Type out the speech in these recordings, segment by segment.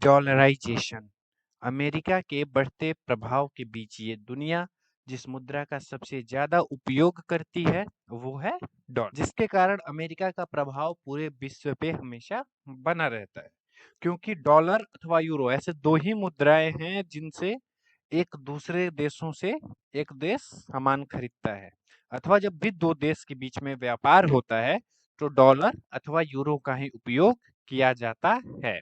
Dollarisation America के बढ़ते प्रभाव के बीच ये दुनिया जिस मुद्रा का सबसे ज्यादा उपयोग करती है वो है डॉलर, जिसके कारण अमेरिका का प्रभाव पूरे विश्व पे हमेशा बना रहता है। क्योंकि डॉलर अथवा यूरो ऐसे दो ही मुद्राएं हैं जिनसे एक दूसरे देशों से एक देश सामान खरीदता है, अथवा जब भी दो देश के बीच में व्यापार होता है तो डॉलर अथवा यूरो का ही उपयोग किया जाता है।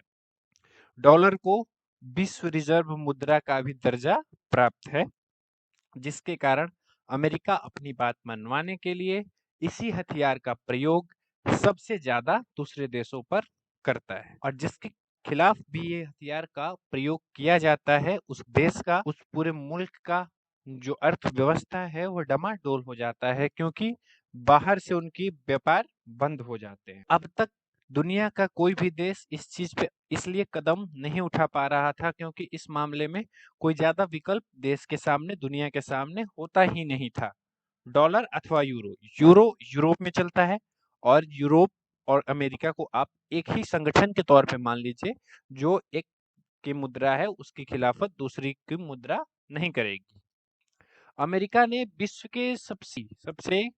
डॉलर को विश्व रिजर्व मुद्रा का भी दर्जा प्राप्त है, जिसके कारण अमेरिका अपनी बात मनवाने के लिए इसी हथियार का प्रयोग सबसे ज्यादा दूसरे देशों पर करता है, और जिसके खिलाफ भी ये हथियार का प्रयोग किया जाता है उस देश का, उस पूरे मुल्क का जो अर्थव्यवस्था है वो डमाडोल हो जाता है, क्योंकि बाहर से उनकी व्यापार बंद हो जाते हैं। अब तक दुनिया का कोई भी देश इस चीज पे इसलिए कदम नहीं उठा पा रहा था क्योंकि इस मामले में कोई ज्यादा विकल्प देश के सामने, दुनिया के सामने होता ही नहीं था। डॉलर अथवा यूरो, यूरो यूरोप में चलता है, और यूरोप और अमेरिका को आप एक ही संगठन के तौर पे मान लीजिए, जो एक की मुद्रा है उसकी खिलाफत दूसरी की मुद्रा नहीं करेगी। अमेरिका ने विश्व के सबसे सबसे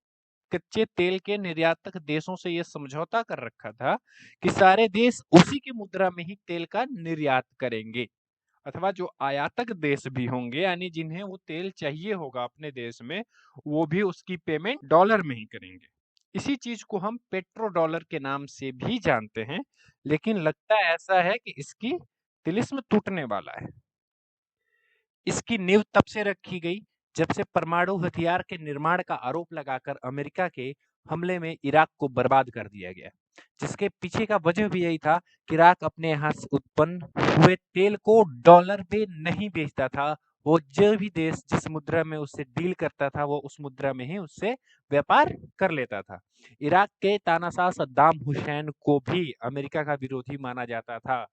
कच्चे तेल के निर्यातक देशों से यह समझौता कर रखा था कि सारे देश उसी की मुद्रा में ही तेल का निर्यात करेंगे, अथवा जो आयातक देश भी होंगे यानी जिन्हें वो तेल चाहिए होगा अपने देश में, वो भी उसकी पेमेंट डॉलर में ही करेंगे। इसी चीज को हम पेट्रो डॉलर के नाम से भी जानते हैं, लेकिन लगता ऐसा है कि इसकी तिलिस्म टूटने वाला है। इसकी नींव तब से रखी गई जब से परमाणु हथियार के निर्माण का आरोप लगाकर अमेरिका के हमले में इराक को बर्बाद कर दिया गया, जिसके पीछे का वजह भी यही था कि इराक अपने यहाँ से उत्पन्न हुए तेल को डॉलर में नहीं बेचता था। वो जो भी देश जिस मुद्रा में उससे डील करता था वो उस मुद्रा में ही उससे व्यापार कर लेता था। इराक के तानाशाह सद्दाम हुसैन को भी अमेरिका का विरोधी माना जाता था,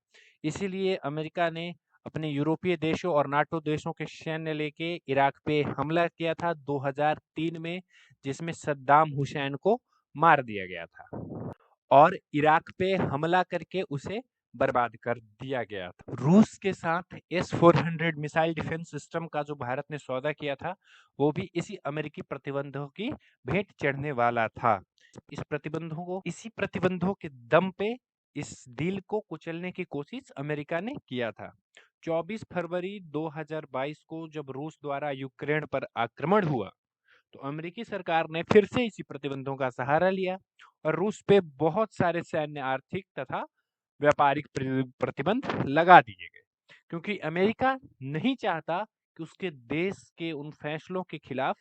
इसीलिए अमेरिका ने अपने यूरोपीय देशों और नाटो देशों के सैन्य लेके इराक पे हमला किया था 2003 में, जिसमें सद्दाम हुसैन को मार दिया गया था और इराक पे हमला करके उसे बर्बाद कर दिया गया था। रूस के साथ S-400 मिसाइल डिफेंस सिस्टम का जो भारत ने सौदा किया था वो भी इसी अमेरिकी प्रतिबंधों की भेंट चढ़ने वाला था। इसी प्रतिबंधों के दम पे इस डील को कुचलने की कोशिश अमेरिका ने किया था। 24 फरवरी 2022 को जब रूस द्वारा यूक्रेन पर आक्रमण हुआ तो अमेरिकी सरकार ने फिर से इसी प्रतिबंधों का सहारा लिया और रूस पे बहुत सारे सैन्य, आर्थिक तथा व्यापारिक प्रतिबंध लगा दिए गए, क्योंकि अमेरिका नहीं चाहता कि उसके देश के उन फैसलों के खिलाफ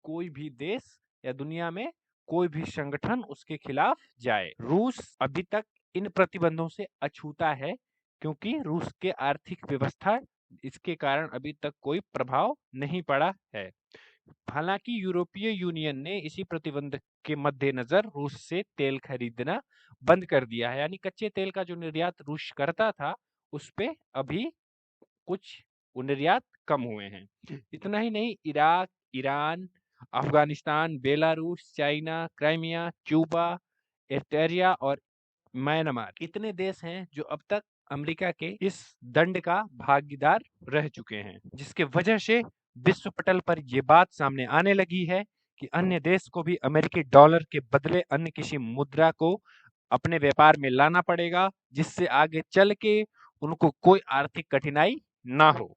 कोई भी देश या दुनिया में कोई भी संगठन उसके खिलाफ जाए। रूस अभी तक इन प्रतिबंधों से अछूता है, क्योंकि रूस के आर्थिक व्यवस्था इसके कारण अभी तक कोई प्रभाव नहीं पड़ा है। हालांकि यूरोपीय यूनियन ने इसी प्रतिबंध के मद्देनजर रूस से तेल खरीदना बंद कर दिया है, यानी कच्चे तेल का जो निर्यात रूस करता था उस पे अभी कुछ निर्यात कम हुए हैं। इतना ही नहीं, Iraq, Iran, Afghanistan, Belarus, China, Crimea, Cuba, Eritrea और म्यांमार इतने देश हैं जो अब तक अमेरिका के इस दंड का भागीदार रह चुके हैं, जिसके वजह से विश्व पटल पर यह बात सामने आने लगी है कि अन्य देश को भी अमेरिकी डॉलर के बदले अन्य किसी मुद्रा को अपने व्यापार में लाना पड़ेगा, जिससे आगे चल के उनको कोई आर्थिक कठिनाई ना हो।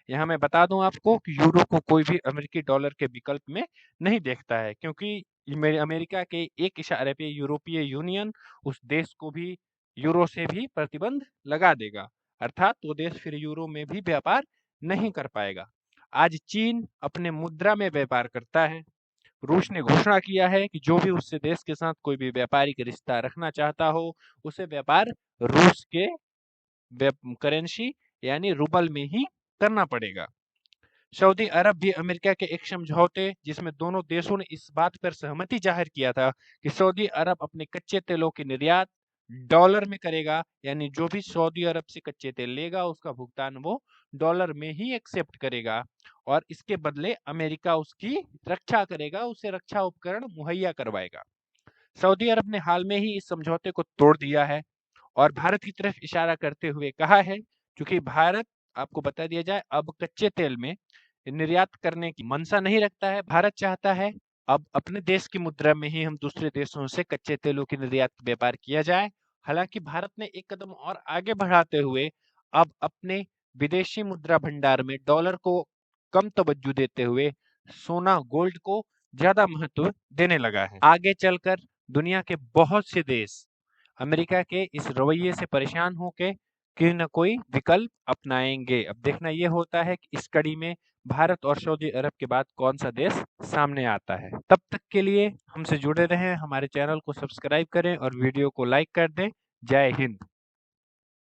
यहाँ मैं बता दूं आपको कि यूरो को कोई भी अमेरिकी डॉलर के विकल्प में नहीं देखता है, क्योंकि अमेरिका के एक इशारे पे यूरोपीय यूनियन उस देश को भी यूरो से भी प्रतिबंध लगा देगा, अर्थात वो देश फिर यूरो में भी व्यापार नहीं कर पाएगा। आज चीन अपने मुद्रा में व्यापार करता है। रूस ने घोषणा किया है कि जो भी उससे देश के साथ कोई भी व्यापारिक रिश्ता रखना चाहता हो उसे व्यापार रूस के करेंसी यानी रूबल में ही करना पड़ेगा। सऊदी अरब भी अमेरिका के एक समझौते जिसमें दोनों देशों ने इस बात पर सहमति जाहिर किया था कि सऊदी अरब अपने कच्चे तेलों की निर्यात डॉलर में करेगा, यानी जो भी सऊदी अरब से कच्चे तेल लेगा उसका भुगतान वो डॉलर में ही एक्सेप्ट करेगा, और इसके बदले अमेरिका उसकी रक्षा करेगा, उसे रक्षा उपकरण मुहैया करवाएगा। सऊदी अरब ने हाल में ही इस समझौते को तोड़ दिया है और भारत की तरफ इशारा करते हुए कहा है क्योंकि भारत, आपको बता दिया जाए, अब कच्चे तेल में निर्यात करने की मंशा नहीं रखता है। भारत चाहता है अब अपने देश की मुद्रा में ही हम दूसरे देशों से कच्चे तेलों की निर्यात व्यापार किया जाए। हालांकि भारत ने एक कदम और आगे बढ़ाते हुए अब अपने विदेशी मुद्रा भंडार में डॉलर को कम तवज्जो देते हुए सोना, गोल्ड को ज्यादा महत्व देने लगा है। आगे चलकर दुनिया के बहुत से देश अमेरिका के इस रवैये से परेशान होके कोई न कोई विकल्प अपनाएंगे। अब देखना ये होता है कि इस कड़ी में भारत और सऊदी अरब के बाद कौन सा देश सामने आता है। तब तक के लिए हमसे जुड़े रहें, हमारे चैनल को सब्सक्राइब करें और वीडियो को लाइक कर दें। जय हिंद।